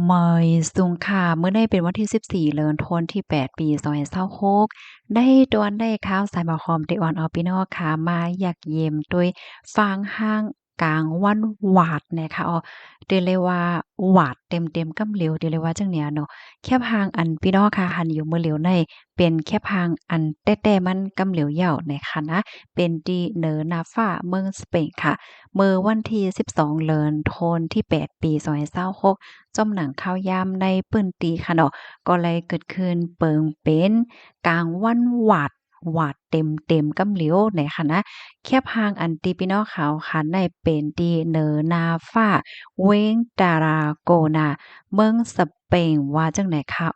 เมยสุงค่ะเมื่อได้เป็นวันที่14เดือนธันวาคมที่8ปี2026ได้ดวนได้ข่าวสายหมอหอมได้ออนเอาพี่น้องค่ะมาอยากเยี่ยมด้วยฟางห้างกลางวันหวาดนะคะเรียกเลยว่าหวาดเต็มๆกำเหลวเรียกเลยว่าจังเนี้ยเนาะแคบหางอันพี่น้องค่ะหันอยู่เมื่อเหลียวในเป็นแคบหางอันแต้ๆมันกำเหลวเหย่านะคะนะเป็นดีเหนือนาฟ้าเมืองสเปนค่ะเมื่อวันที่12เดือนธันวาคมที่8ปี2026 จ้อมหนังข้าวยามในปื้นตีค่ะเนาะก็เลยเกิดขึ้นเปิงเป็นกลางวันหวาดเต็มกำเหลียวในค่ะนะแคบหางอันตีพี่น้องขาวค่ะในเป็นตีเหนอนาฟ้าเว้งดาราโกนาเมืองสเปนว่าจังไหนคะ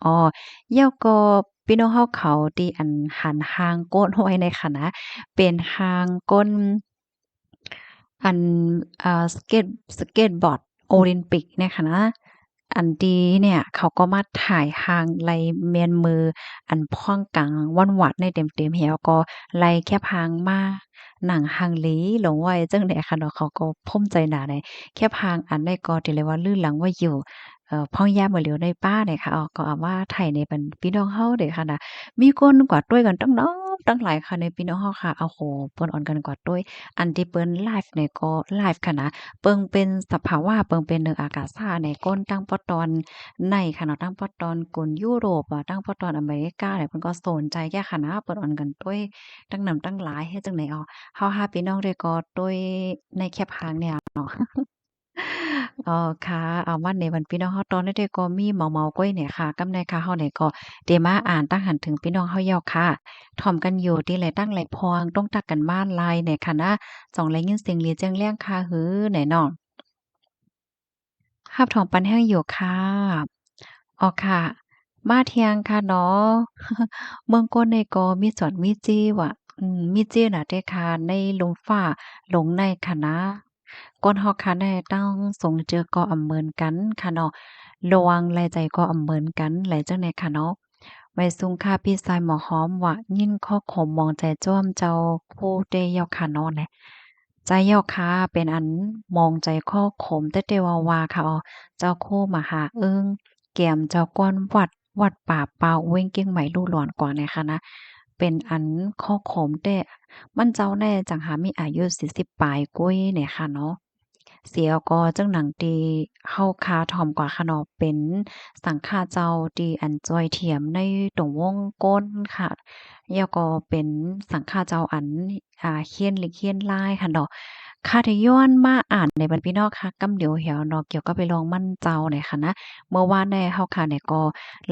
เย้าก็พี่น้องเฮาเขาที่อันหันหางก้นไว้ในค่ะนะเป็นหางก้นอันสเกตบอร์ดโอลิมปิกเนี่ยค่ะนะอันดีเนี่ยเขาก็มาถ่ายหางไลเมียนมืออันพ่องกลางวันหวัดในเต็มๆเหี่ยวก็ไล่แคบหางมาหนังหางหลีหลงไว้จังได๋ค่ะเนาะเขาก็ภูมิใจหน้าได้แคบหางอันใดก็ที่เรียกว่าลื่นหลังไว้อยู่พ่องยามบ่เหลียวในป้าเนี่ยค่ะก็เอามาไถในเป็นพี่น้องเฮาเด้ค่ะนะมีคนกว่าด้วยกันตั้งน้อมตั้งหลายค่ะในพี่น้องเฮาค่ะโอ้โฮเปิ้นออนกันกว่าด้วย อันที่เปิ้นไลฟ์เนี่ยก็ไลฟ์ค่ะนะเปิงเป็นสภาวะเปิงเป็นเนืออากาศซ่าในก้นตั้งปอตอนในค่ะเนาะตั้งปอตอนกลยุโรปตั้งปอตอนอเมริกาเนี่ยเพิ่นก็สนใจแก่ค่ะนะเปิ้นออนกันด้วยตั้งนำตั้งหลายเฮ็ดจังได๋เฮาหาพี่น้องได้ก็ด้วยในแคปหางเนี่ยเนาะ อ๋อค่ะเอามาในวันพี่น้องเฮาตอนนี้ได้ก็มีเมาๆก้อยเนี่ยค่ะกำในค่ะเฮาเนี่ยก็เดมาอ่านตั้งหันถึงพี่น้องเฮาเยาค่ะถ่อมกันอยู่ที่ไหลตั้งไหลพองต้องตักกันบ้านลายเนี่ยค่ะนะจ่องไหลยินเสียงเลียแจ้งแล้งค่ะหือไหนน้องรับถอมปันแห้งอยู่ค่ะอ๋อค่ะมาเที่ยงค่ะเนาะเมืองก้นนี่ก็มีสวนมีจี้ว่ะมีจี้น่ะเด้ค่ะในลมฟ้าหลงในค่ะนะ ก้นฮอกค่ะแน่ต้องส่งเจอก็อำเหมือนกันค่ะเนาะระวังแลใจก็อำเหมือนกันไหลจังใดค่ะเนาะไว้ซุงค่าพี่ชายหมอหอมว่ายิ่งข้อขมมองใจจ้อมเจ้าผู้เตยอกค่ะเนาะแหละใจยอกค่ะเป็นอันมองใจข้อขมแต่เตวาค่ะเจ้าคู่มหาเอิ้งแก้มเจ้าก้อนวัดป่าเปาเว้งเก้งไหมลู่หลอนกว่าเนี่ยค่ะนะเป็นอันข้อขมแต่มันเจ้าแน่จังหามีอายุ40ปลายกุ้ยเนี่ยค่ะเนาะ เสียก็จังหนังตีเฮาคาถ่อมกว่าคะเนาะเป็นสังฆาเจ้าที่อันจ้อยเทียมในตรงวงก้นค่ะแล้วก็เป็นสังฆาเจ้าอันเคียนหรือเคียนลายค่ะเนาะค่ะถ้าย้อนมาอ่านในบรรพี่น้องค่ะกำเดียวเหี่ยวเนาะเกี่ยวกับไปลองมั่นเจ้าเนี่ยค่ะนะเมื่อวานได้เฮาค่ะเนี่ยก็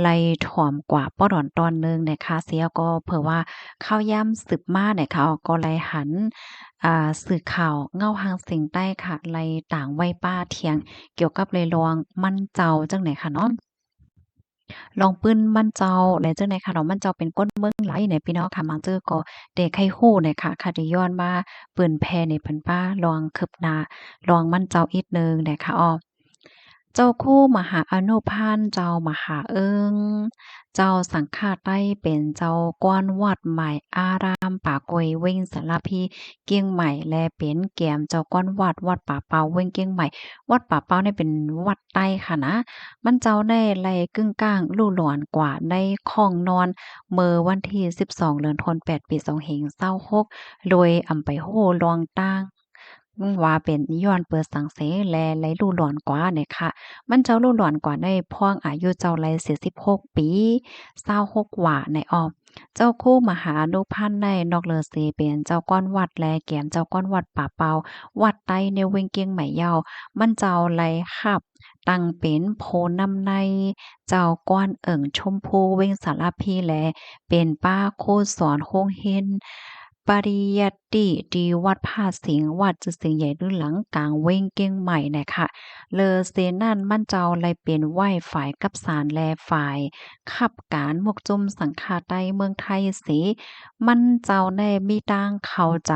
ไล่ถ่อมกว่าป้อดอนตอนหนึ่งนะคะเสียก็เผื่อว่าข้าวย่ำสืบมาเนี่ยค่ะก็ไล่หัน สื่อข่าวเงาหางเสียงใต้ค่ะไลต่างไว้ป้าเถียงเกี่ยวกับเลยลองมั่นเจ้าจังไหนค่ะเนาะลองปื้นมั่นเจ้าและจังไหนค่ะเนาะมั่นเจ้าเป็นก้นเมืองไหลเนี่ยพี่น้องค่ะมังเจอก็ได้ไข้ฮู้เนี่ยค่ะค่ะที่ย้อนมาปืนแพนี่เพิ่นป้าลองคืบหน้าลองมั่นเจ้าอีกหนึ่งเนี่ยค่ะเจ้าคู่มหาอนุพันธ์เจ้ามหาเอิงเจ้าสังฆาไต้เป็นเจ้ากวนวัดใหม่อารามป่ากวยเว้งสารพีเกียงใหม่และเป็นแก้มเจ้ากวนวัดป่าเปาเว้งเกียงใหม่วัดป่าเปาเนี่ยเป็นวัดใต้ค่ะนะมันเจ้าได้ไล่กึ่งกลางลู่หลวนกว่าได้ข้องนอนเมื่อวันที่12เดือนธันวาคม8ปี2526โดยอำไปโห้ลวงตั้ง ว่าเป็นย้อนเปิดสังเสแลไหลลู่หลอนกว่าเนี่ยค่ะมันเจ้าลู่หลอนกว่าในพ่วงอายุเจ้าไหล46ปี26ว่าในเจ้าคู่มหาอนุพันธ์ในนอกเลอเซเป็นเจ้าก้อนวัดแลแก้มเจ้าก้อนวัดป่าเปาวัดใต้ในเวียงเกียงใหม่เยามันเจ้าไหลคับตั้งเป็นโพนำในเจ้าก้อนเอิ่งชมพูเว้งสารพีแลเป็นป้าโคสอนโฮงเฮน ปริยัตติดีวัดผาสิงห์วัดจือเสียงใหญ่ด้วยหลังกลางเว้งเก้งใหม่น่ะค่ะเลอเซนั่นมั่นเจ้าไลเป็นไหว้ฝ่ายกับสารแลฝ่ายขับการหมวกจุมสังฆาไต้เมืองไทยสิมันเจ้าแน่มีตั้งเข้าใจ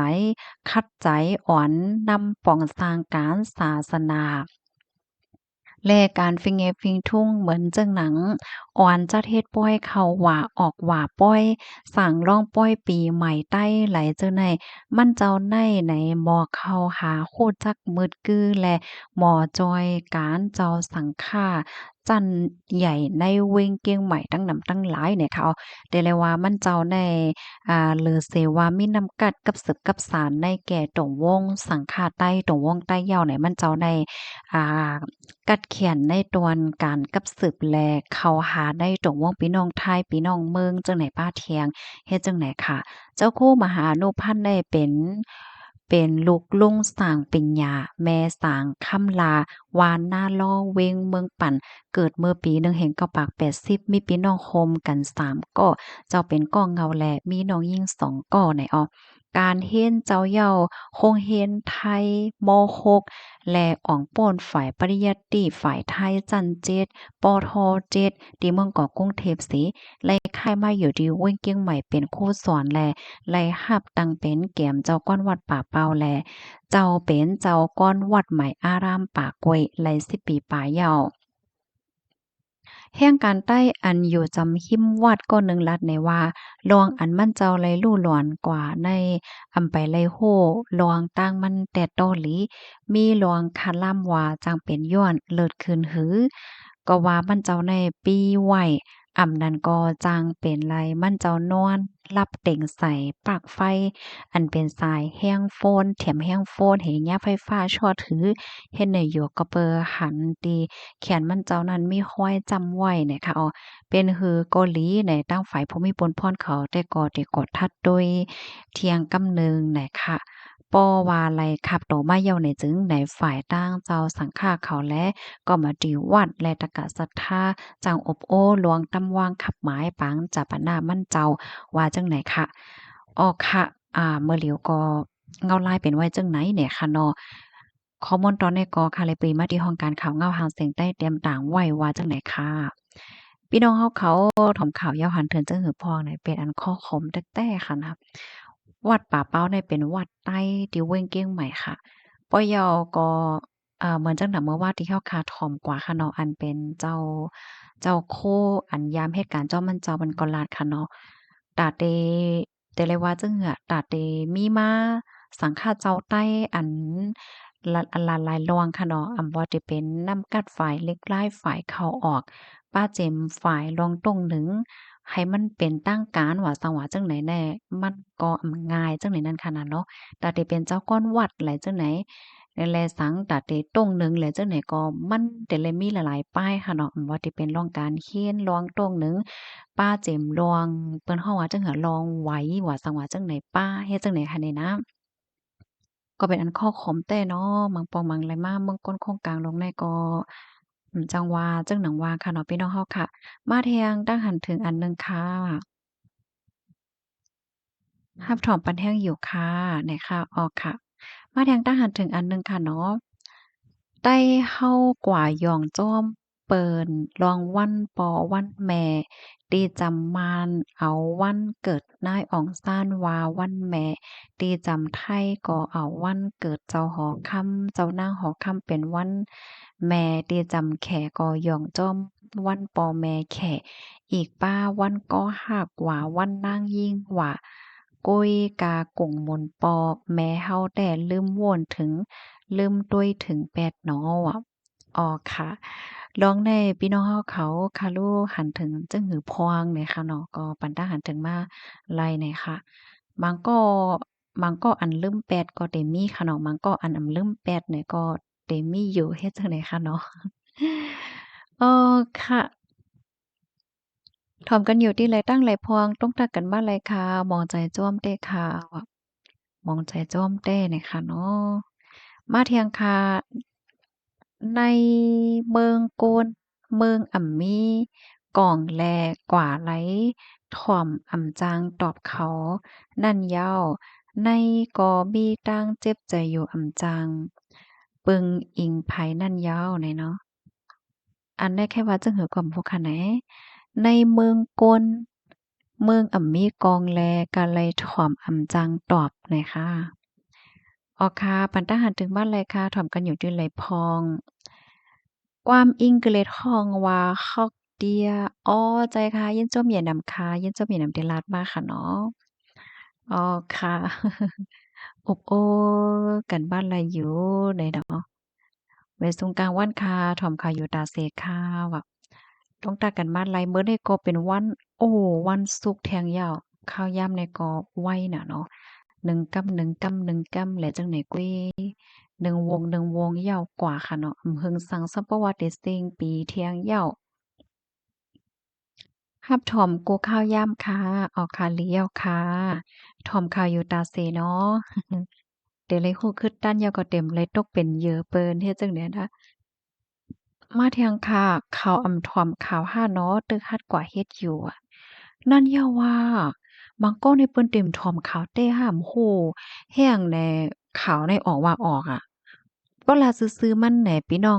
คัดใจอ่อนนำป่องสร้างการศาสนา แลการฟิงเงฟิงทุ่งเหมือนเจังหนัง อ่อนจัดเฮ็ดป้อยเข้าว่าออกว่าป้อยสั่งร้องป้อยปีใหม่ใต้ไหลเจ้าในมันเจ้าในไหนหมอเข้าหาโคจักมืดกือและหมอจอยการเจ้าสังฆาจันใหญ่ในเวงเกียงใหม่ตั้งนำตั้งหลายเนี่ยค่ะได้เลยว่ามันเจ้าในหรือเสว่ามีน้ำกัดกับสึกกับสารในแก่ตรงวงสังฆาใต้ตรงวงใต้ยาวไหนมันเจ้าในอ่า กัดเขียนในตวนการกับสืบแลเขาหาได้ตรงวงพี่น้องไทยพี่น้องเมืองจังไหนป้าเทียงเฮ็ดจังไหนค่ะเจ้าคู่มหาอนุพันธ์ได้เป็นลูกลุงสร้างปิญญาแม่สร้างคำลาวานหน้าล่อเวงเมืองปั่นเกิดเมื่อปี1980มีพี่น้องโฮมกัน3ก้อเจ้าเป็นก้อเงาแลมีน้องยิ่ง2ก้อไหนอ้อการเฮียนเจ้าเย้าโรงเรียนไทยม.6 และอ่องป่นฝ่ายปริยัติฝ่ายไทยจันเจ็ดปทเจ็ดที่เมืองเกาะกรุงเทพสิไล่ค่ายมาอยู่ที่เว้งเกียงใหม่เป็นครูสอนแลไล่หับตังเป็นแก้มเจ้าก้อนวัดป่าเปาแลเจ้าเป็นเจ้าก้อนวัดใหม่อารามป่ากล้วยไล่10ปีปลายยาว แห่งการใต้อันอยู่จำหิมวัดก็หนึ่งลัดในว่าลองอันมั่นเจ้าไรลู่หลอนกว่าในอำไปไลโฮลองตั้งมันแต่โตหลีมีลองคาล่ำว่าจังเป็นย้อนเลิศคืนหือก็ว่ามันเจ้าในปีไหวอำนั้นก็จังเป็นไรมันเจ้านอนรับเต็งใส่ปลั๊กไฟอันเป็นสายแห้งโฟนเถียมแห้งโฟนเห็นยาไฟฟ้าช็อตถือเฮ็ดให้อยู่ก็เปอหันตีแขนมันเจ้านั้นมีห้อยจำไว้เนี่ยค่ะเป็นฮือเกาหลีในตั้งฝ่ายภูมิพลพรเขาแต่ก็ได้กดทัดโดยเที่ยงกำเนิงน่ะค่ะป้อว่าไลขับโตมาเย้าในจึงในฝ่ายตั้งเจ้าสังฆาเขาและก็มาดีวัดและตะกะศรัทธาจังอบโอ้หลวงตำวางขับหมายปังจะปะหน้ามั่นเจ้าว่าจังไหนค่ะอ้อค่ะเมื่อเหลียวก็เงาลายเป็นไว้จังไหนเนี่ยค่ะเนาะข้อมูลตอนนี้ก็ค่ะเลยปรีมาที่ห้องการข่าวเงาหางเสียงใต้เตรียมต่างไว้ว่าจังไหนค่ะพี่น้องเฮาเขาถมข่าวยาวหันเถินจังหือพองเนี่ยเป็นอันข้อขมแต้ๆค่ะนะวัดป่าเป้าเนี่ยเป็นวัดใต้ที่เว้งเกี้ยงใหม่ค่ะป้อยอก็เหมือนจังหนำเมื่อวาดที่เฮาคาถ่อมกว่าค่ะเนาะอันเป็นเจ้าโคอันยามเหตุการณ์เจ้ามันเจ้ามันก็ลาดค่ะเนาะตาเตแต่เลยว่าจังหือตาเตมีมาสังฆาเจ้าใต้อันอันละลายลวงค่ะเนาะอำบ่ได้เป็นนำกัดฝ่ายเล็กลายฝ่ายเข้าออก ป้าเจมฝ่ายรองตรงหนึ่งให้มันเป็นตั้งการว่าสังว่าจังไหนแน่มันก็ง่ายจังไหนนั่นขนาดเนาะตาเตเป็นเจ้าก้อนวัดหลายจังไหนแลสังตาเตตรงหนึ่งแหละจังไหนก็มันแต่ละมีหลายๆป้ายค่ะเนาะว่าที่เป็นรองการเขียนรองตรงหนึ่งป้าเจมรองเปิ้นฮ้อว่าจังหารองไหวว่าสังว่าจังไหนป้าเฮ็ดจังไหนคะนี่นะก็เป็นอันข้อขอมแต่เนาะมังปองมังไรมาเมืองก้นโคงกลางลงในก็จังว่าจังหนังว่าค่ะเนาะพี่น้องเฮาค่ะ มาแทงดั้งหันถึงอันหนึ่งค่ะหับถอมปันแห้งอยู่ค่ะไหนค่ะออกค่ะมาแทงตั้งหันถึงอันหนึ่งค่ะเนาะได้เฮากว่าหย่องจ้อมเปิ่นลองวันปอวันแม่ตีจำมานเอาวันเกิดนายอ่องซ่านว่าวันแม่ตีจำไทยก็เอาวันเกิดเจ้าหอค่ำเจ้านางหอค่ำเป็นวันแม่ตีจำแขก็หย่องจ้อมวันปอแม่แข อีกป้าวันก็หักว่าวันนางยิ่งว่ากุ้ยกากุ่งมนปอแม้เฮาแต่ลืมโวนถึงลืมต้วยถึงแปดหนอว่ะอ๋อค่ะร้องในพี่น้องเฮาเขาคาลูหันถึงจึงหือพวงเนี่ยค่ะเนาะก็ปันตาหันถึงมาไล่เนี่ยค่ะบางก็อันลืมแปดก็เต็มีค่ะเนาะบางก็อันลืมแปดเนี่ยก็เต็มีอยู่เฮ็ดจังได๋คะเนาะเออค่ะ ถ่อมกันอยู่ที่ไรตั้งไรพวงต้องตักกันบ้านไรค่ะมองใจจ้วมเต้ค่ะว่ามองใจจ้วมเต้เนี่ยค่ะเนาะมาเทียงค่ะในเมืองโกนเมืองอ่ำมีก่องแลกว่าไหลถ่อมอ่ำจางตอบเขานั่นยาวในก็มีตั้งเจ็บใจอยู่อ่ำจางปึงอิงไผนั่นยาวไหนเนาะ อันได้แค่ว่าจึงหือก่อมพวกค่ะแหนในเมืองกลเมืองอ่ำมีกองแลกะไลถ่อมอ่ำจังตอบหน่อยค่ะอ๋อค่ะปันตาหันถึงบ้านเลยค่ะถ่อมกันอยู่ที่ไหลพองความอิงเกเลดฮ้องว่า เตียอ้อใจค่ะยินจ้มเหยียนนำค่ะยินจ้มเหยียนนำเดลาดมาค่ะเนาะอ๋อค่ะอบโอ้กันบ้านไรอยู่ไหนเนาะเวสุงกลางวันค่ะถ่อมค่ะอยู่ตาเซค่ะแบบต้องตากันบ้านไรเมื่อได้ก็เป็นวันโอ้วันศุกร์แทงยาวข้าวย่ำในก็ไว้น่ะเนาะ1 กำ 1 กำ 1 กำแหละจังไหนกุ้ย1 วง 1 วงยาวกว่าค่ะเนาะเฮิงสังสัมปะว่าเตซิงปีเที่ยงยาว ครับถอมกูข้าวย่ำค่ะออกค่ะเลี้ยวค่ะถอมข้าวอยู่ตาเซเนาะเดี๋ยวเลยฮู้คือตั้นยาวก็เต็มเลยตกเป็นเหยื่อเปิ้นเฮ็ดจั่งใดนะมาเที่ยงค่ะข้าวอำถอมข้าวห้าเนาะตึกฮัดกว่าเฮ็ดอยู่อะนั่นอย่าว่าบางก้อนนี่เปิ้นเต็มถอมข้าวเต้ห้ามโหแห้งแหน่ข้าวในออกว่าออกอะก็ลาซื่อๆมันแหน่พี่น้อ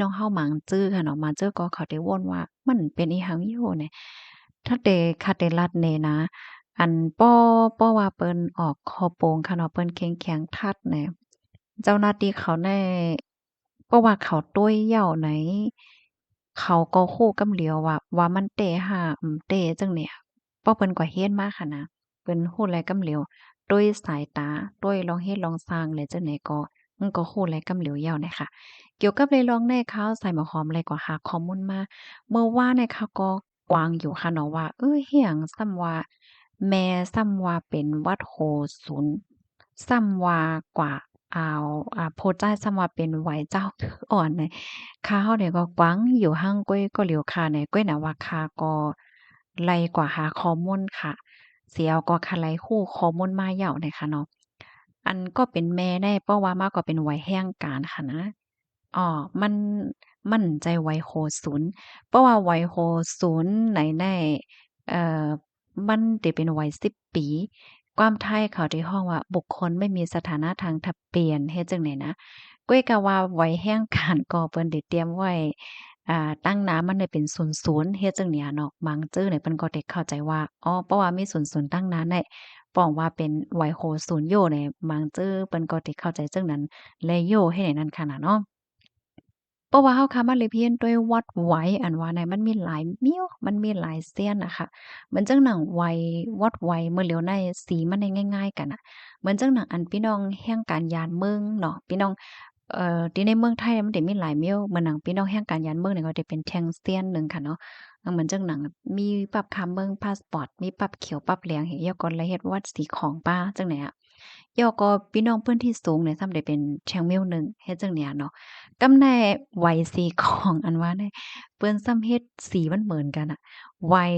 งเฮาหมางจื้อค่ะเนาะหมางจื้อก็เขาได้วนว่ามันเป็นอิหยังอยู่แหน่ถ้าเตคาเตลัดแหน่นะ อันป้อว่าเปิ้นออกคอโปงค่ะเนาะเปิ้นแข็งๆทัดแหน่เจ้าหน้าที่เขาได้เพราะว่าเขาต้วยเหย้าไหนเขาก็ฮู้กำเหลียวว่ามันเตะห่าเตะจังเนี่ยป้อเปิ้นก็เฮ็ดมาค่ะนะเปิ้นฮู้แลกำเหลียวด้วยสายตาด้วยลองเฮ็ดลองสร้างแล้วจังไหนก็มันก็ฮู้แลกำเหลียวเหย้าเนี่ยค่ะเกี่ยวกับเรื่องในข่าวใส่หมอหอมอะไรก็หาข้อมูลมาเมื่อวานเนี่ยค่ะก็กวางอยู่ค่ะเนาะว่าเฮียงส่ำว่า แม่ซ้ำว่าเป็นวัดโหศุลซ้ำว่ากว่าอ่าวโพจ้ายซ้ำว่าเป็นไหวเจ้าถืออ่อนเนี่ยข้าเฮาเนี่ยก็กวางอยู่หั่งก้วยก็เหลียวค่าเนี่ยก้วยน่ะว่าข้าก็ไล่กว่าหาข้อมูลค่ะเสียวก็ค่ะไล่ฮู้ข้อมูลมาเหย้าเนี่ยค่ะเนาะอันก็เป็นแม่ได้เพราะว่ามาก็เป็นวัยแห่งการค่ะนะอ้อมันใจวัยโหศุลเพราะว่าวัยโหศุลไหนๆ มันได้เป็นวัย10ปีความไทยเขาที่ฮ้องว่าบุคคลไม่มีสถานะทางทะเบียนเฮ็ดจั่งใดนะก้อยก็ว่าไว้แฮ่งการก่อเปิ้นได้เตรียมไว้ตั้งน้ำมันได้เป็น00เฮ็ดจั่งเนี้ยเนาะบางจื้อเนี่ยเพิ่นก็ได้เข้าใจว่าอ๋อเพราะว่ามี00ตั้งน้ำได้ป้องว่าเป็นไว้โฮศูนย์โยเนี่ยบางจื้อเปิ้นก็ได้เข้าใจจั่งนั้นและโยให้ได้นั่นขนาดเนาะ เพราะว่าเฮาค้ามาเลเพียนด้วยวัดไหวอันว่าในมันมีหลายเมี่ยวมันมีหลายเสี้ยนน่ะค่ะเหมือนจังหนังไหววัดไหวเมื่อเหลียวในสีมันได้ง่ายๆกันน่ะเหมือนจังหนังอันพี่น้องแฮ่งการยานเมืองเนาะพี่น้องที่ในเมืองไทยมันได้มีหลายเมี่ยวเหมือนหนังพี่น้องแฮ่งการยานเมืองเนี่ยก็ได้เป็นแท่งเซียนหนึ่งค่ะเนาะเหมือนจังหนังมีปรับคำเมืองพาสปอร์ตมีปรับเขียวปรับเหลืองเฮ็ดยากรละเฮ็ดวัดสีของป้าจังไหนอะยอก็พี่น้องเพิ่นที่สูงเนี่ยส่ำได้เป็นแท่งเมี่ยวหนึ่งเฮ็ดจังเนี้ยเนาะ กำแน่วัยสีของอันว่าได้เปิ้นซ้ำเฮ็ดสีมันเหมือนกันน่ะวัย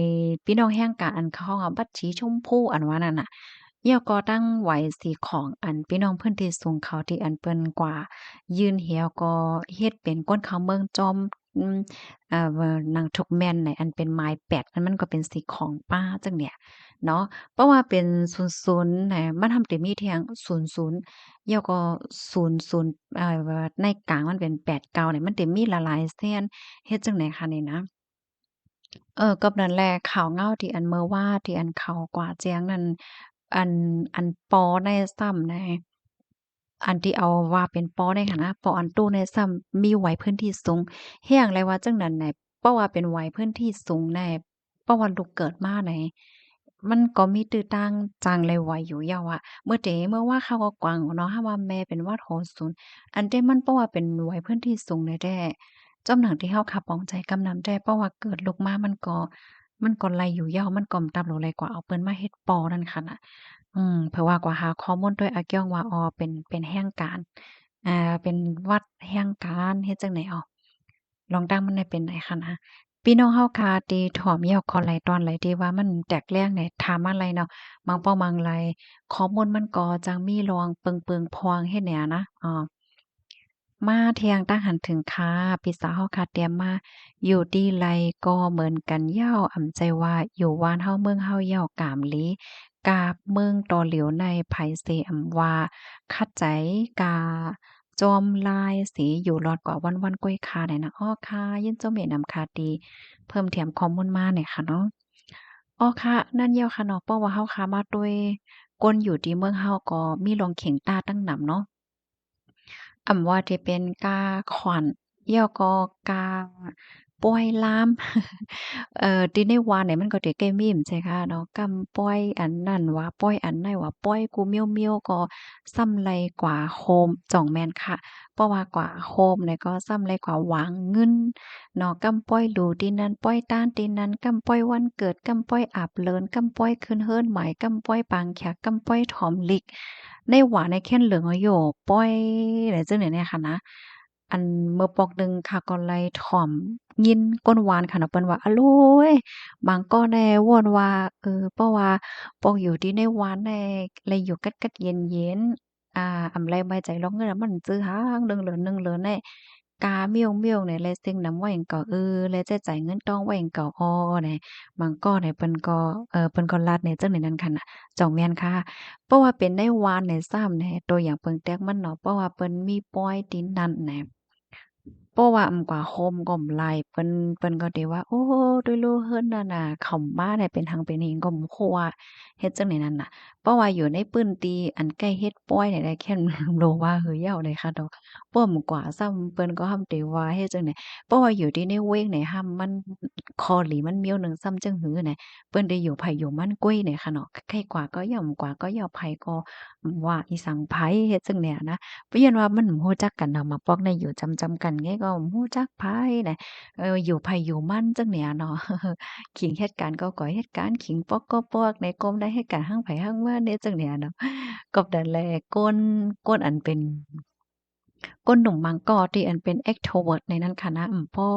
พี่น้องแฮ่งกะอันเขาอะบัดสีชมพูอันว่านั่นน่ะแล้วก็ตั้งวัยสีของอันพี่น้องเพิ่นที่สูงเขาที่อันเปิ้นกว่ายืนเหี่ยวก็เฮ็ดเป็นก้นเขาเมืองจอมอืมนางทุกแม่นในอันเป็นไม้แปดอันมันก็เป็นสีของป้าจังเนี่ยเนาะเพราะว่าเป็น00น่ะมันทำเต็มที่แทง00แล้วก็00ในกลางมันเป็น89เนี่ยมันเต็มมีหลายๆเส้นเฮ็ดจั่งใดคะนี่นะก็นั่นแหละข่าวเงาที่อันเมื่อวาที่อันเขากว่าแจ้งนั่นอันอันปอได้ซ้ำในอันที่เอาว่าเป็นปอได้หั้นนะปออันตู้ในซ้ำมีไหวพื้นที่สูงเฮียงเลยว่าจั่งนั้นน่ะเพราะว่าเป็นไหวพื้นที่สูงแน่เพราะว่าลูกเกิดมาไหนมันก็มีตื้อต่างจังเลยไหวอยู่แล้วอะเมื่อว่าเขาก็กวางเนาะถ้าว่าแม่เป็นวัดโหราอันเดะมันเพราะว่าเป็นไหวพื้นที่สูงเลยแท้ จอมหนังที่เฮาขับปองใจกำนำได้เพราะว่าเกิดลูกมามันก็ไล่อยู่ยาวมันก็ตามโลไลกว่าเอาเปิ้นมาเฮ็ดปอนั่นค่ะน่ะเผื่อว่ากว่าหาข้อมูลด้วยอาเกี่ยงว่าอ๋อเป็นแห่งการเป็นวัดแห่งการเฮ็ดจังได๋อ้อลองตั้งมันได้เป็นไหนคะนะพี่น้องเฮาคาตีถ่อมยอกขอไหลตอนไหลที่ว่ามันแตกแรงเนี่ยถามมาไหลเนาะมังป้อมังไหลข้อมูลมันก็จังมีรองเปิงๆพองเฮ็ดแหนนะอ้อ มาเที่ยงตั้งหันถึงค่ะพี่สาวเฮาค่ะเตรียมมาอยู่ดีไลก็เหมือนกันเหย้าอำใจว่าอยู่ว่านเฮาเมืองเฮาเหย้ากามหลีกาบเมืองตอเหลียวในไผเสอำว่าคัดใจกาจอมลายสีอยู่รอดกว่าวันๆกล้วยคาได้นะอ้อค่ะยินเจ้าเมนำค่ะดีเพิ่มเติมข้อมูลมาหน่อยค่ะเนาะอ้อค่ะนั่นเหี่ยวค่ะเนาะเพราะว่าเฮาค่ะมาด้วยก้นอยู่ที่เมืองเฮาก็มีลองเข็งต้าตั้งหนำเนาะ ว่าที่เป็นกาขวัญแล้วก็กา ป้อยลามที่ในวานเนี่ยมันก็สิแก้มีมใช่ค่ะเนาะกำป้อยอันนั้นว่าป้อยอันนั้นว่าป้อยกูเมียวๆก็ซ้ำไรกว่าโฮมจ่องแม่นค่ะเพราะว่ากว่าโฮมเนี่ยก็ซ้ำไรกว่าหวังเงินเนาะกำป้อยดูตีนั้นป้อยต้านตีนั้นกำป้อยวันเกิดกำป้อยอาบเลินกำป้อยคืนเฮิรนใหม่กำป้อยปางแขกกำป้อยถอมลิกในหวานในแค่นเหลืองอะโยป้อยอะไรจังเนี่ยค่ะนะ อันเมื่อปอกหนึ่งค่ะก็เลยถ่อมยินก้นหวานค่ะเนาะเปิ้นว่าอะโลยบางก็แน่วอนว่าเพราะว่าปอกอยู่ที่ในหวานแน่เลยอยู่กัดๆเย็นๆอำไลไม่ใจร้องเงินมันจื้อหางหนึ่งเหลือแน่กาเมียวๆเนี่ยเลยเซ็งนำไว้หยังก็เลยจะจ่ายเงินต้องไว้หยังก็อ้อแหน่บางก็เนี่ยเปิ้นก็เปิ้นก็ลัดในจังใดนั้นคั่นน่ะจ้องแม่นค่ะ เพราะว่าเป็นในวานในซ้ำแหน่ตัวอย่างเปิงแต๊กมันเนาะเพราะว่าเปิ้นมีปอยตีนนั่นแหน่ เพราะว่ากว่าโฮมก็หลายเปิ้นก็ได้ว่าโอ้ด้วยลูกเฮิรนนั่นน่ะเข้ามาเนี่ยเป็นหังเป็นหิงก็บ่ฮู้ว่าเฮ็ดจั่งใดนั่นน่ะเพราะว่าอยู่ในปื้นที่อันใกล้เฮ็ดป้อยเนี่ยได้แค่นรู้ว่าเฮือยาวเลยค่ะดอกป้อมกว่าซ้ำเปิ้นก็ห้ำได้ว่าเฮ็ดจั่งใดเพราะว่าอยู่ที่ในเวงเนี่ยห้ำมันคอหลีมันเมียวหนึ่งซ้ำจังหือเนี่ยเปิ้นได้อยู่ไผอยู่มันกุ้ยเนี่ยค่ะเนาะใกล้กว่าก็ย่อมกว่าก็ย่อไผก็ว่าอีสังไผเฮ็ดจั่งเนี่ยนะ เพราะยันว่ามันบ่รู้จักกันเนาะมาปอกในอยู่จำๆกันไงก็บ่รู้จักไผน่ะอยู่ไผอยู่มันจังเนี่ยเนาะขิงเหตุการณ์ก็ก่อเหตุการณ์ขิงปอกก็ปอกในกมได้เหตุการณ์หั้งไผหั้งมันเด้จังเนี่ยเนาะก็นั่นแหละก้นอันเป็นก้นหนุ่มบางกอกที่อันเป็น extrovert ในนั้นค่ะนะพอ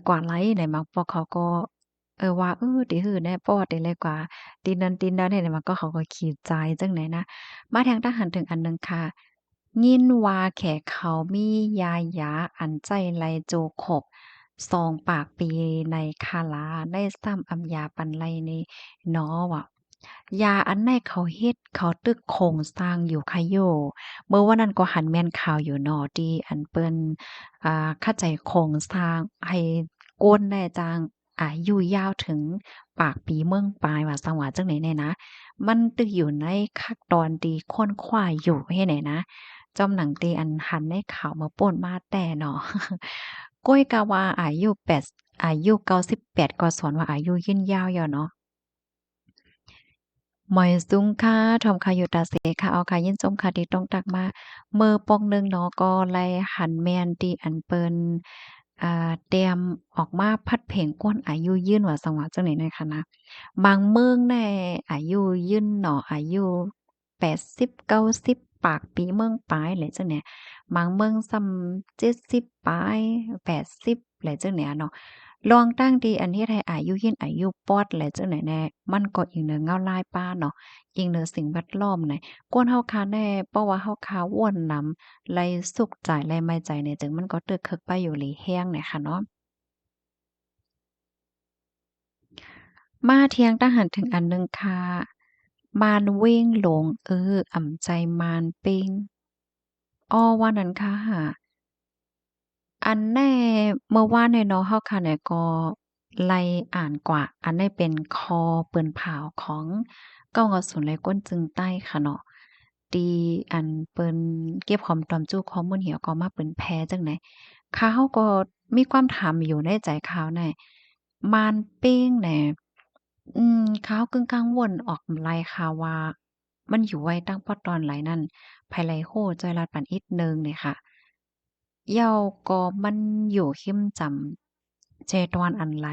กว่าไลในบางปอกเขาก็ว่าติฮื้อแน่ปอติเลยกว่าตีนั้นตีนั้นเนี่ยมันก็เขาก็ขี้ใจายจังไหนนะมาทางทหารถึงอันหนึ่งค่ะ ยินว่าแขกเขามียาหยาอันใจไรโจขบซองปากปีในคาลาได้ซ้ำอำยาปันไรนี่น้อว่ะยาอันไหนเขาเฮ็ดเขาตึกโครงสร้างอยู่คะโยเมื่อวันนั้นก็หันแม่นข่าวอยู่เนาะที่อันเปิ้นเข้าใจโครงสร้างให้ก้นได้จังอายุยาวถึงปากปีเมืองปลายว่าจังหวะจังไหนเนี่ยนะมันตึกอยู่ในคักตอนที่ค้นคว้าอยู่เฮ็ดไหนนะ จอมหนังตีอันหันในข่าวมาป่นมาแต่เนาะก้อยกะว่าอายุ98ก็สอนว่าอายุยืนยาวอยู่เนาะหมอยซุงค่ะทอมค่ะอยู่ตาเสค่ะเอาค่ะยินส้มค่ะที่ต้องตักมาเมื่อปองหนึ่งเนาะก็ไล่หันแม่นที่อันเปิ้นเตรียมออกมาพัดเพลงก้นอายุยืนว่าสังหวะจังไหนหน่อยค่ะนะบางเมืองแน่อายุยืนเนาะอายุ80 90ปากปีเมืองปลายแหละจังเนี่ยบางเมืองส่ำ70ปลาย80แหละจังเนี่ยเนาะ ลองตั้งดีอันเฮ็ดให้อายุยืนอายุปอดแหละจังไหนแน่มันก็อีกเนือเงาลายป้าเนาะอีกเนือสิ่งแวดล้อมไหนกวนเฮาคาแน่เพราะว่าเฮาคาว่วนนำไลสุขใจไลไม่ใจเนี่ยจึงมันก็ตึกคึกไปอยู่หลีแห้งเนี่ยค่ะเนาะมาเที่ยงตาหันถึงอันหนึ่งค่ะมานเว้งหลงอ่ำใจมานเป้งอ้อว่านั้นค่ะ อันแน่เมื่อวานเนี่ยเนาะเฮาค่ะเนี่ยก็ไล่อ่านกว่าอันได้เป็นคอเปิ้นผ่าวของเก้าอสูรไลก้นจึงใต้ค่ะเนาะที่อันเปิ้นเก็บหอมตอมจู้ข้อมูลเหี่ยวก็มาเปิ้นแพ้จังไหนข้าเฮาก็มีความถามอยู่ในใจข้าวแน่ม่านเป้งแหน่ข้าวกึ่งกลางวนออกไล่ข่าวว่ามันอยู่ไว้ตั้งปอตอนไหลนั่นไผไลโฮจอยลัดปันอิดหนึ่งเนี่ยค่ะ เหย้าก็มันอยู่khiมจำเจตวนอันไหล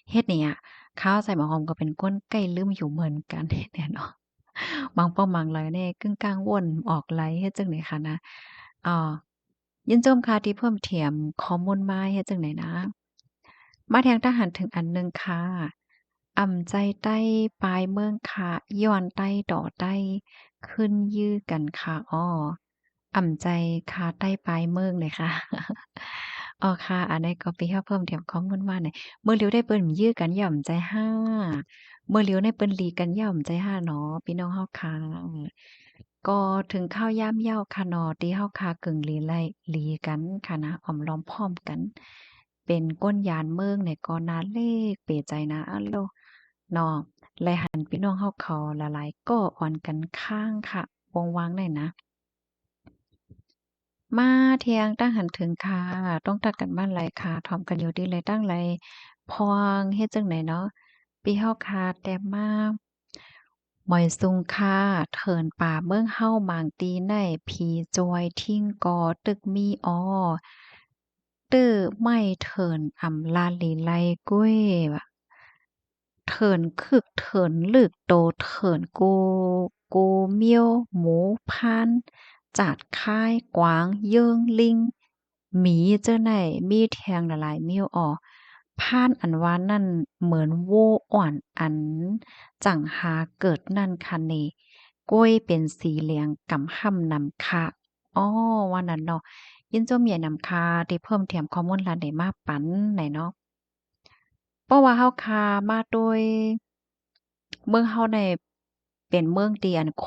เฮ็ดเนี่ยข้าวใส่หมอหอมก็เป็นก้นไก่ลืมอยู่เหมือนกันเฮ็ดเนี่ยเนาะบางป้อมบางไหลเนี่ยกึ่งกลางวนออกไหลเฮ็ดจั่งใดคะนะอ่ายินโจมค่ะที่เพิ่มเติมข้อมูลมาเฮ็ดจั่งใดนะ มาแทงทหารถึงอันหนึ่งค่ะอ่ำใจใต้ปลายเมืองค่ะย้อนใต้ดอใต้ขึ้นยื้อกันค่ะอ้ออ่ำใจคาใต้ปลายเมืองเลยค่ะอ๋อค่ะอันนี้ก็ไปเฮาเพิ่มเติมข้อมูลมาหน่อยเมื่อเลียวได้เปิ้นยื้อกันย่อมใจห้าเมื่อเลียวได้เปิ้นหลีกันย่อมใจห้าเนาะพี่น้องเฮาค่ะก็ถึงข้าวยามเหย้าค่ะเนาะที่เฮาค่ะกึ่งหลีไลหลีกันค่ะนะอ้อมล้อมพ้อมกัน เป็นก้นยานเมืองเนี่ยก็นาเลขเปใจนะอันโลเนาะและหันพี่น้องเฮาเขาละลายก็อ่อนกันข้างค่ะวงวางได้นะ มาเที่ยงตั้งหันถึงค่ะต้องตักกันบ้านไรค่ะถ่อมกันอยู่ดีเลยตั้งไรพวงเฮ็ดจั่งใดเนาะปีเฮาค่ะแต่มาหมอยซุงค่ะเถินป่าเมืองเฮาหมางตีไน้ผีจอยทิ้งกอตึกมีอ้อตื้อไม่เถินอำลาลีไลกุ้ยว่ะ เถินคึกเถินลึกโตเถินกูเมียวหมูพานจาดค่ายกวางเยิงลิงหมีเจ้าไหนมีแทงละลายมิ้วออพานอันว่านั่นเหมือนโว้อ่อนอันจังหาเกิดนั่นค่ะนี่ก้วยเป็นสีเหลืองกำค่ำนำค่ะอ้อว่านั้นเนาะยินเจ้าเมียนำคาที่เพิ่มเติมข้อมูลหลานได้มาปันไหนเนาะ เพราะว่าเฮาคามาโดยเมืองเฮานี่เป็นเมืองที่อันโค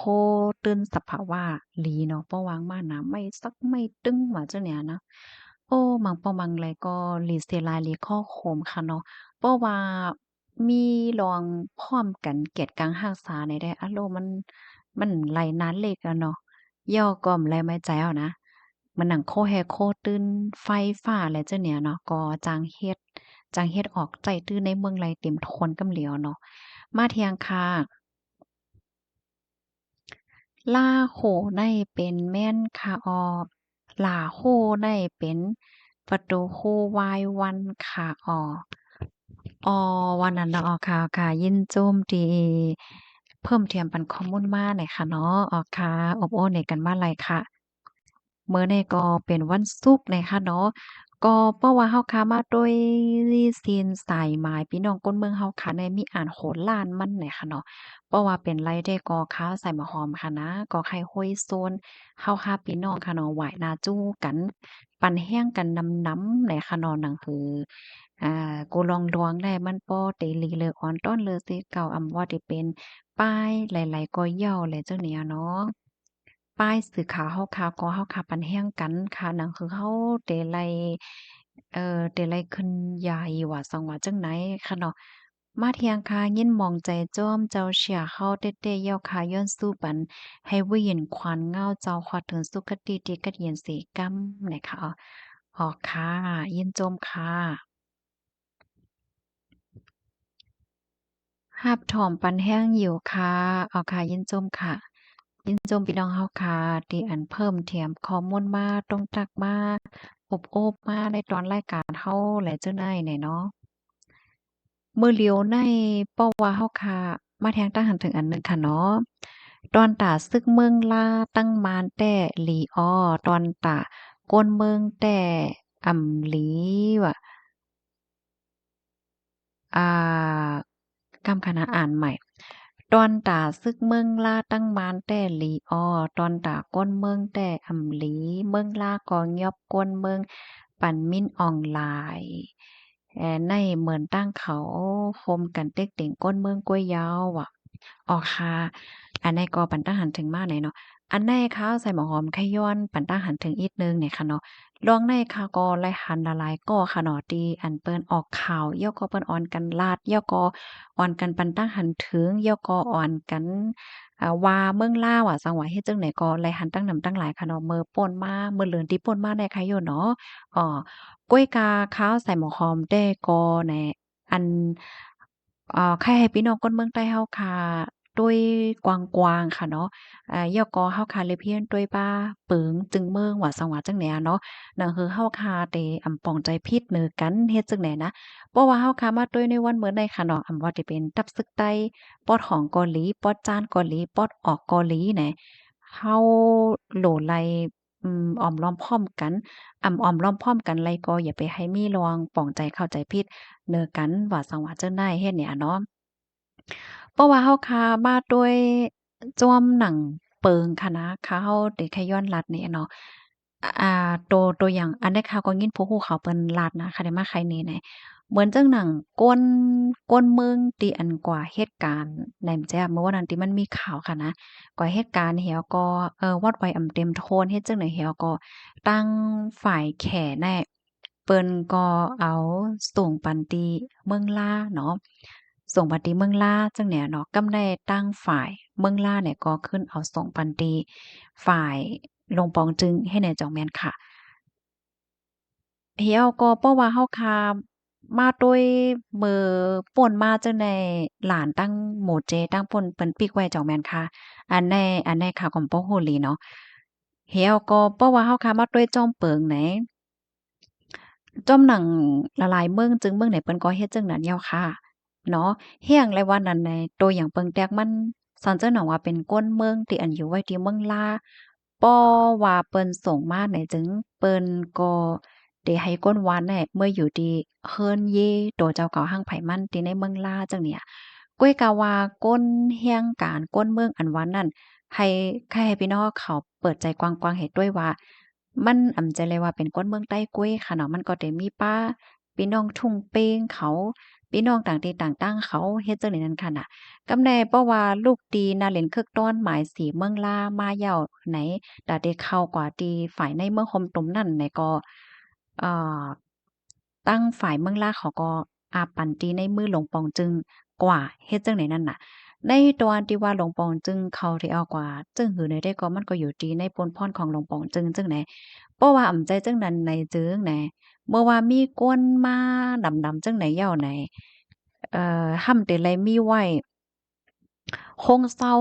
ตื้นสภาวะหลีเนาะเพราะว่างมาน้ำไม่ซักไม่ตึงว่าจั่งเนี่ยนะโอ้มังปอมังแลก็หลีเสียหลายหลีข้อโขมค่ะเนาะเพราะว่ามีลองพร้อมกันเกียรติกังรักษานี่ได้อะโลมันไหลนานเล็กอะเนาะย่อก่อมแลไม่ใจเอานะมันหนังโคแฮโคตื้นไฟฟ้าอะไรจั่งเนี่ยเนาะก็จางเฮ็ดออกใจตื้อในเมืองไรเต็มทนกำเหลียวเนาะมาเที่ยงค่ะล่าโหในเป็นแม่นค่ะหล่าโหในเป็นประตูโหวายวันค่ะวันนั้นเนาะค่ะยินโจมตีเพิ่มเติมปันข้อมูลมาหน่อยค่ะเนาะค่ะอบโอ้ในกันมาไรค่ะ มื้อนี้ก็เป็นวันศุกร์นะคะเนาะก็เพราะว่าเฮาค้ามาด้วยศีลสายหมายพี่น้องคนเมืองเฮาค่ะในมีอ่านโหนล้านมันเนี่ยค่ะเนาะเพราะว่าเป็นไรได้ก่อข้าวใส่มะหอมค่ะนะก่อไข่ห้วยโซนเฮาค่ะพี่น้องค่ะเนาะไหว้หน้าจู้กันปั่นแห้งกันนำๆเนี่ยค่ะเนาะนั่นคือกูลองดวงได้มันป้อเตลีเลออ่อนต้อนเลอสิเก่าอำว่าที่เป็นป้ายหลายๆก็เหย้าแหละเจ้าเนี่ยเนาะ ป้ายสื่อข่าวเฮาข่าวก็เฮาข่าวปันแห้งกันค่ะนั่นคือเฮาได้ไล่ได้ไล่ขึ้นใหญ่ว่าสังว่าจังไหนค่ะเนาะมาเที่ยงค่ะยินหมองใจจ้อมเจ้าเสียเฮาเต้ๆเย้าค่ะย้อนสู้ปันให้วิญญาณขวัญเงาเจ้าขอถึงสุคติที่กัดเย็นสีกำนะคะค่ะยินโจมค่ะรับถอมปันแห้งอยู่ค่ะค่ะยินโจมค่ะ ยินจมพี่น้องเฮาค่ะที่อันเพิ่มเติมข้อมูลมาตรงจักมาอบโอบมาในตอนรายการเฮาแหละเจ้านายเนี่ยเนาะมื้อเหลียวในเพราะว่าเฮาค่ะมาแทงตั้งหันถึงอันหนึ่งค่ะเนาะตอนตาซึกเมืองลาตั้งมานแต่หลีอ้อตอนตากวนเมืองแต่อำหลีว่ะ อ่ากำคณะอ่านใหม่ตอนตาซึกเมืองล่าตั้งมานแต่หลีอ้อตอนตาก้นเมืองแต่อำหลีเมืองล่าก็ยอบก้นเมืองปั่นมิ้นออนไลน์ในเหมือนตั้งเขาโฮมกันเต็กเต็งก้นเมืองกล้วยยาวอ่ะค่ะอันในก็ปันตั้งหันถึงมาไหนเนาะอันในข้าวใส่หมอหอมไข่ย้อนปันตั้งหันถึงอีกนึงเนี่ยค่ะเนาะ ลวงในค่ะก็ไล่หันละลายก็ค่ะเนาะที่อันเปิ้นออกข่าวย่อก็เปิ้นออนกันลาดย่อก็ออนกันปันตั้งหันถึงย่อก็ออนกันว่าเมืองลาวอะจังหวะเฮ็ดจังไหนก็ไล่หันตั้งนำตั้งหลายค่ะเนาะมื้อป่นมามื้อเลินที่ป่นมาได้ค่ะอยู่เนาะอ้อกล้วยกาข้าวใส่หมอหอมได้ก็แหน่อันใครให้พี่น้องคนเมืองใต้เฮาค่ะด้วยกว้างๆค่ะเนาะย่อก็เฮาค่ะเลยเพียนด้วยบ้าเปิงจึงเมืองว่าสังหวะจังแหนเนาะ นั่นคือเฮาคาเตอำปองใจพิษเหนือกันเฮ็ดจังใดนะเพราะว่าเฮาคามาด้วยในวันเหมือนใดค่ะเนาะอำว่าจะเป็นตับซึกไต้ปอดของเกาหลีปอดจ้านเกาหลีปอดออกเกาหลีแหนเฮาโหลไลอ้อมล้อมพร้อมกันอ้อมล้อมพร้อมกันไลก็อย่าไปให้มีรองปองใจเข้าใจผิดเหนือกันว่าสังว่าจั่งใดเฮ็ดเนี่ยเนาะ เพราะว่าเฮาค้ามาด้วยจ้อมหนังเปิงค่ะนะค่ะเฮาได้แค่ย้อนลัดนี่เนาะตัวอย่างอันได้ข่าวก็ยินผู้ฮู้เขาเปิ้นลาดนะค่ะได้มาไขนี่แหน่เหมือนจังหนังก้นเมืองที่อันกว่าเหตุการณ์ไหนมันจะเมื่อวันนั้นที่มันมีข่าวค่ะนะกว่าเหตุการณ์เหี่ยวก็วัดไว้อำเต็มโทนเฮ็ดจังได๋เหี่ยวก็ตั้งฝ่ายแขแน่เปิ้นก็เอาส่งปันติเมืองลาเนาะ ส่งบัดดีเมืองล่าจังเนี่ยเนาะกำได้ตั้งฝ่ายเมืองล่าเนี่ยก็ขึ้นเอาส่งปันตีฝ่าย ลงปองจึงให้แน่จ่องแม่นค่ะเฮียวก็เพราะว่าเฮาคามาด้วยมือป่นมาจังใดหลานตั้งหมู่เจตั้งป่นเปิ้นปิ๊กไว้จ่องแม่นค่ะอันในข่าวของโป้ฮู้หลีเนาะเฮียวก็เพราะว่าเฮาคามาด้วยจอมเปิงไหน จ้อมหนังละลายเมืองจึงเมืองไหนเปิ้นก็เฮ็ดจังนั้นแล้วค่ะเนาะเฮียงเลยว่านั้นในตัวอย่างเปิงแตกมันสันเจ้าหนังว่าเป็นก้นเมืองที่อันอยู่ไว้ที่เมืองลาป้อว่าเปิ้นส่งมาไหนจึงเปิ้นก็ได้ให้ก้นหวานแหน่เมื่ออยู่ดีเฮิรนเยตัวเจ้าเก่าหั้งไผมันที่ในเมืองลาจังเนี่ยก้วยกาว่าก้นเฮียงการก้นเมืองอันหวานนั้นให้ให้พี่น้องเขาเปิดใจกว้างๆให้ด้วยว่า มันใจเลยว่าเป็นก้นเมืองใต้กุ้ยค่ะเนาะมันก็ได้มีป้าพี่น้องทุ่งเปงเขาพี่น้องต่างที่ต่างตั้งเขาเฮ็ดจังได๋นั้นค่ะน่ะกำแน่เพราะว่าลูกตีนาเล่นคึกต้อนหมายสีเมืองลามาเหย้าไหนดาได้เข้ากว่าตีฝ่ายในเมืองคมตุมนั่นไหนก็เอ่อตั้งฝ่ายเมืองลาเขาก็อาปันตีในมือหลวงปองจึงกว่าเฮ็ดจังได๋นั่นน่ะในตอนที่ว่าหลวงปองจึงเข้าที่เอากว่าจึงหือได้ก็มันก็อยู่ที่ในปนพรของหลวงปองจึงจังไหน เพราะว่าใจจังนั้นในจื้อแหนเมื่อว่ามีก้นมาดำๆจังไหนเหย้าไหนห่ำแต่ไรมีไว้ คงเศร้า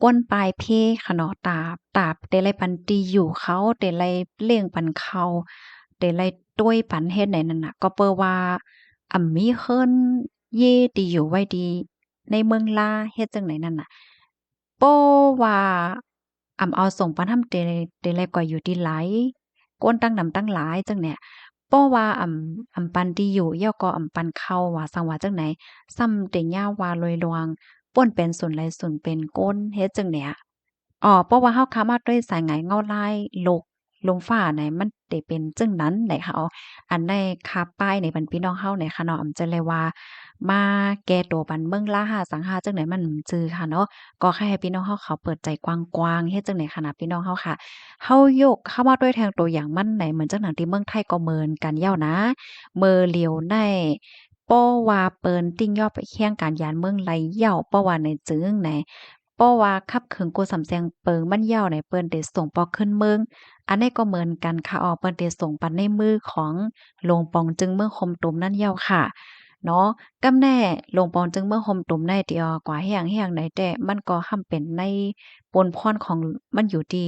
ก้นปลายเพค่ะเนาะตาบแต่ไรปันตีอยู่เขาแต่ไรเลี่ยงปันเขาแต่ไรต้วยปันเฮ็ดไหนนั่นน่ะก็เปิ้ว่ามีเฮิรนเย่ตีอยู่ไว้ดีในเมืองลาเฮ็ดจั่งใดนั่นน่ะโป้ว่าเอาส่งปันทำเตไรกว่าอยู่ดีหลายก้นตั้งนำตั้งหลายจังเนี่ยเพราะว่าปันตีอยู่ย่อก็ปันเข้าว่าสังว่าจังไหนซ้ำแต่ย่าว่าลอยลวง ป่นเป็นส่วนไหลส่วนเป็นก้นเฮ็ดจังเนี่ยเพราะว่าเฮาคามาด้วยสายไหงเงาลายลมฟ้าไหนมันได้เป็นจังนั้นไหนค่ะอันในคาป้ายในบรรพี่น้องเฮาไหนค่ะเนาะจะเลยว่ามาแก้ตัวบันเมืองล่าหาสังหาจังไหนมันจือค่ะเนาะก็แค่ให้พี่น้องเฮาเขาเปิดใจกว้างๆเฮ็ดจังไหนค่ะนะพี่น้องเฮาค่ะเฮายกเข้ามาด้วยแทงตัวอย่างมันไหนเหมือนจังหนังที่เมืองไทยก็เหมือนกันย้าวนะเมอเหลียวใน ป้อว่าเปิ้นติ้งย่อไปเคียงการยานเมืองไหลเหย้าป้อว่าในจึงไหนป้อว่าคับเคิงโกสำแซงเปิงมันเหย้าในเปิ้นได้ส่งปอขึ้นเมืองอันนี้ก็เหมือนกันค่ะเปิ้นได้ส่งปันในมือของหลวงปองจึงเมืองคมตุมนั่นเหย้าค่ะเนาะกำแน่หลวงปองจึงเมืองคมตุมในที่กว่าแฮงๆไหนแต่มันก็ห่ำเป็นในปนพรของมันอยู่ที่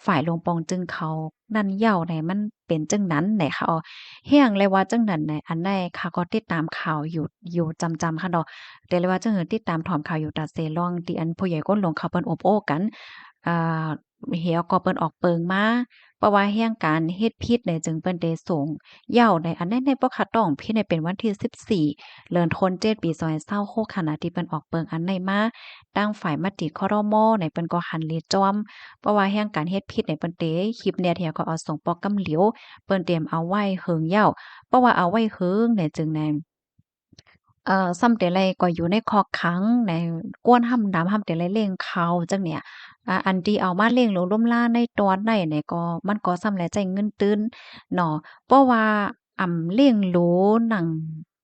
ฝ่ายหลวงปองจึงเขานั่นเหย้าไหนมันเป็นจังนั้นไหนค่ะเฮียงเลยว่าจังนั้นในอันใดค่ะก็ติดตามข่าวอยู่จำค่ะเนาะแต่เลยว่าจังหือติดตามถอมข่าวอยู่ตัดเซลองที่อันผู้ใหญ่ก้นหลวงเขาเปิ้นอบโอ้กันอ่าเหี่ยวก็เปิ้นออกเปิงมาเพราะว่าแฮ่งการเฮ็ดพิษเนี่ยจึงเปิ้นได้ส่งเหย้าในอันนั้นในบ่คัดต้องพิษในเป็นวันที่14เดือนธันวาคมปี2026ขณะที่เปิ้นออกเปิงอันในมาตั้งฝ่ายมติครมในเปิ้นก็หันเลจอมเพราะว่าแฮ่งการเฮ็ดพิษในเปิ้นเตคลิปเนี่ยที่ก็เอาส่งปอกำเหลียว เปิ้นเตรียมเอาไว้เฮิงเหย้าเพราะว่าเอาไว้เฮิงเนี่ยจึงแน่ซ้ำแต่ไรก็อยู่ในคอกขังในก้วนห่ำดำห่ำแต่ไรเลี้ยงเขาจังเนี่ยอันที่เอามาเลี้ยงลงล่มล่าในตอนใดเนี่ยก็มันก็ซ้ำแลใจเงินตื้นเนาะเพราะว่าเลี้ยงหรูหนัง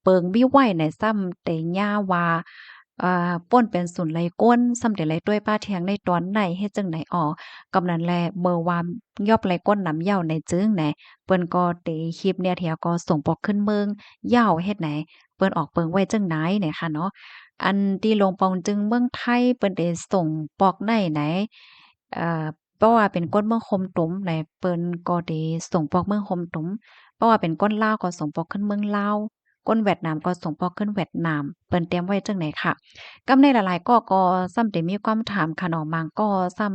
เปิงมีไว้ในซ้ำแต่ย่าว่าป่นเป็นศูนย์ไหลก้นซ้ำแต่ไรด้วยป้าเทียงในตอนไหนเฮ็ดจังไหนกำนั้นแลเมื่อวานยอบไหลก้นน้ำเหย้าในจึงแหนเปิ้นก็เตคลิปเนี่ยเที่ยก็ส่งปอกขึ้นเมืองเหย้าเฮ็ดไหน เปิ้นออกเปิงไว้จังไหนเนี่ยค่ะเนาะอันที่ลงปองจึงเมืองไทยเปิ้นได้ส่งปอกในไหนเอ่อเพราะว่าเป็นก้นเมืองคมตุมไหนเปิ้นก็ได้ส่งปอกเมืองคมตุมเพราะว่าเป็นก้นลาวก็ส่งปอกขึ้นเมืองลาวก้นเวียดนามก็ส่งปอกขึ้นเวียดนามเปิ้นเตรียมไว้จังไหนค่ะกำในหลายๆก็ซ้ำได้มีความถามค่ะเนาะบางก็ซ้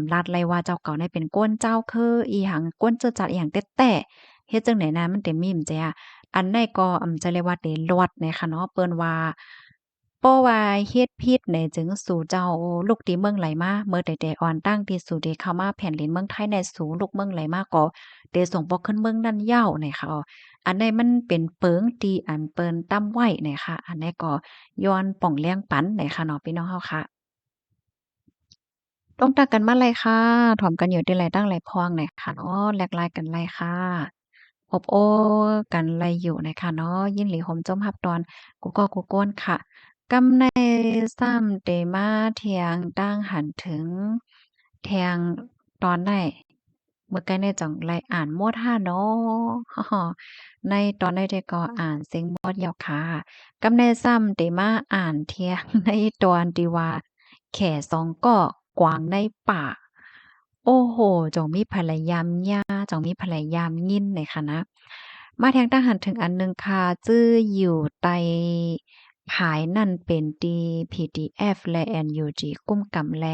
ำลัดเลยว่าเจ้าเก่าเนี่ยเป็นก้นเจ้าคืออีหยังก้นจื้อจัดอีหยังแต๊ะๆเฮ็ดจังไหนนะมันเต็มมีมแจ้ อันใดก็จะเรียกว่าเตลอดเนี่ยค่ะเนาะเปิ้นว่าเพราะว่าเฮ็ดพิษเนี่ยจึงสู่เจ้าลูกตีเมืองไหลมาเมื่อแต่อ่อนตั้งที่สู่ได้เข้ามาแผ่นดินเมืองไทยในสู่ลูกเมืองไหลมาก็ได้ส่งปอกขึ้นเมืองนั่นยาวเนี่ยค่ะอันใดมันเป็นเปิงที่อันเปิ้นตั้มไว้เนี่ยค่ะอันใดก็ย้อนป่องแรงปันเนี่ยค่ะเนาะพี่น้องเฮาค่ะต้องตักกันมาเลยค่ะถ่อมกันอยู่ที่ไรตั้งไรพองเนี่ยค่ะเนาะแลกลายกันไรค่ะ อบโอ้กันไรอยู่นะคะเนาะยินหลีหมจมรับตอนกูก็กูก้นค่ะกำในซ้ำเตมาเทียงตั้งหันถึงแทง ตอนได้เมื่อไกลในจ่องไลอ่านหมดห้าเนาะในตอนได้แต่ก็อ่านเสียงมดยาวค่ะกำในซ้ำได้มาอ่านเที่ยในตอนที่ว่าแข่สองก็กวางในป่าโอ้โฮจ่องมีพยายามย่าจ่องมีพยายามยินในคณะมาแทงทหารถึงอันหนึ่งค่ะจื้ออยู่ใต้ผายนั่นเป็นตี PDF และ NUG กุ้มกำแล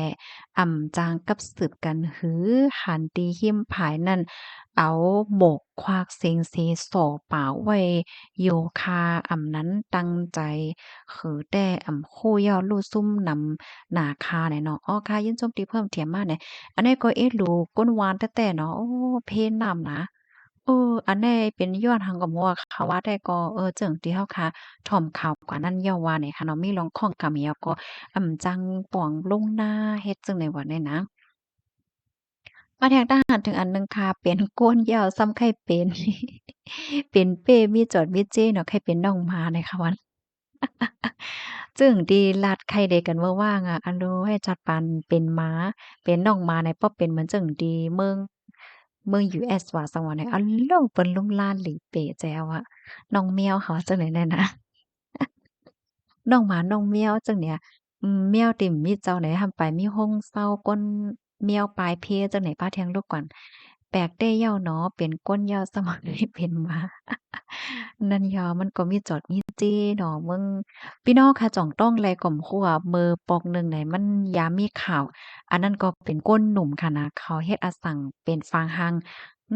อ่ำจางกับสืบกันหือหันตีหิมผายนั่นเอาหมกควากเสียงเสสอป่าไว้โยคาอ่ำนั้นตั้งใจขือแต่อ่ำคู่ย่อลู่ซุ่มนำหนาคาเนี่ยเนาะอ้อค่ะยินโจมตีเพิ่มเติมมาเนี่ยอันนี้ก็เอ๊ะรู้ก้นวานแต่ๆเนาะโอ้เพลนำนะอันนี้เป็นยอดหังกับมัวค่ะว่าแต่ก็เจิ่งที่เฮาค่ะถ่อมข่าวกว่านั้นเยาว่าเนี่ยค่ะเนาะมีลองข้องกะเมียก็ จังป่องลงหน้าเฮ็ดจั่งใดวะเนี่ยนะมาแทงทหารถึงอันหนึ่งค่ะเป็นโก้นยาวซ้ำไข่เป็นเป็นเป้มีจอดมีเจ้เนาะไข่เป็นน้องหมาเนี่ยค่ะวันจึงดีลัดไข่เด็กกันเมื่อว่างอะอะโลให้จัดปันเป็นม้าเป็นน้องหมาในป้อเป็นเหมือนจึงดีเมือง US ว่าซังว่าเนี่ยอะโลเปิ้นลุ่มลานหลีเป๋แจ๋วอะน้องแมวเขาว่าจังได๋แน่นะ น้องหมาน้องแมวจังเนี่ยแมวติ่มมีเจ้าไหนทำไปมีห้องเศร้าก้นแมวปลายเพจังไหนพาเที่ยงลูกก่อนแปลกเด้เหย้าเนาะเป็นก้นเหย้าสมักนี้เป็นหมานั่นยอมันก็มีจอดมีจี้เนาะมึงพี่น้องค่ะจ่องต้องแลก่อมคั่วมือปอกหนึ่งไหนมันยามมีข่าวอันนั้นก็เป็นก้นหนุ่มค่ะนะเขาเฮ็ดอาสั่งเป็นฟางหัง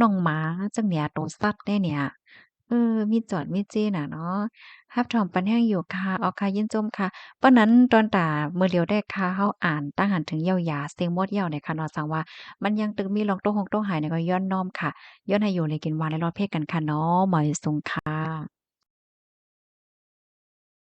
น้องหมาจังเนี่ยโตซัดได้เนี่ยมีจอดมีจี้น่ะเนาะ ฮับถอมปันแห้งอยู่ค่ะออค่ะยินจมค่ะเพราะนั้นตอนตาเมื่อเลียวได้ค่ะเฮาอ่านตั้งหันถึงเยียวยาเสียงมดเหย้าเนี่ยค่ะเนาะสังว่ามันยังตึงมีลองโต้ฮงโต้หายเนี่ยก็ย้อนน้อมค่ะย้อนให้อยู่ในกินวาและรอดเพศกันค่ะเนาะหมอยสุงค่ะ